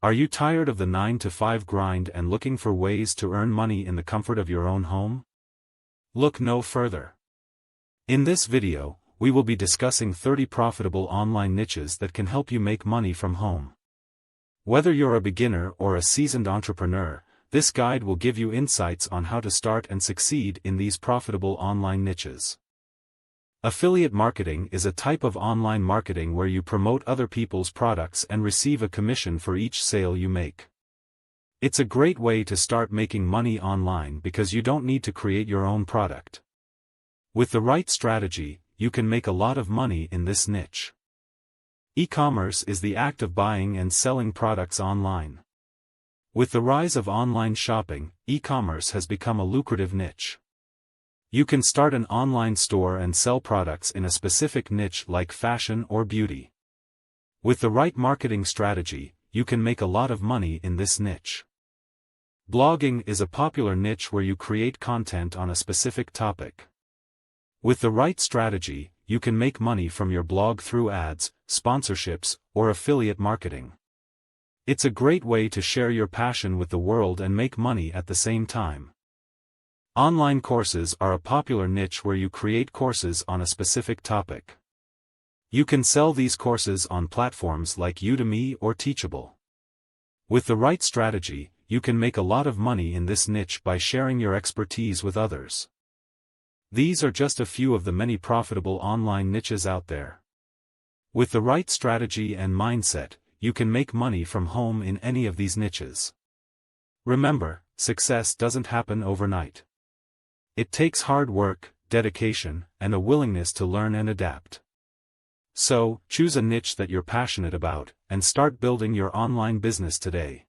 Are you tired of the 9-to-5 grind and looking for ways to earn money in the comfort of your own home? Look no further. In this video, we will be discussing 30 profitable online niches that can help you make money from home. Whether you're a beginner or a seasoned entrepreneur, this guide will give you insights on how to start and succeed in these profitable online niches. Affiliate marketing is a type of online marketing where you promote other people's products and receive a commission for each sale you make. It's a great way to start making money online because you don't need to create your own product. With the right strategy, you can make a lot of money in this niche. E-commerce is the act of buying and selling products online. With the rise of online shopping, e-commerce has become a lucrative niche. You can start an online store and sell products in a specific niche like fashion or beauty. With the right marketing strategy, you can make a lot of money in this niche. Blogging is a popular niche where you create content on a specific topic. With the right strategy, you can make money from your blog through ads, sponsorships, or affiliate marketing. It's a great way to share your passion with the world and make money at the same time. Online courses are a popular niche where you create courses on a specific topic. You can sell these courses on platforms like Udemy or Teachable. With the right strategy, you can make a lot of money in this niche by sharing your expertise with others. These are just a few of the many profitable online niches out there. With the right strategy and mindset, you can make money from home in any of these niches. Remember, success doesn't happen overnight. It takes hard work, dedication, and a willingness to learn and adapt. So, choose a niche that you're passionate about, and start building your online business today.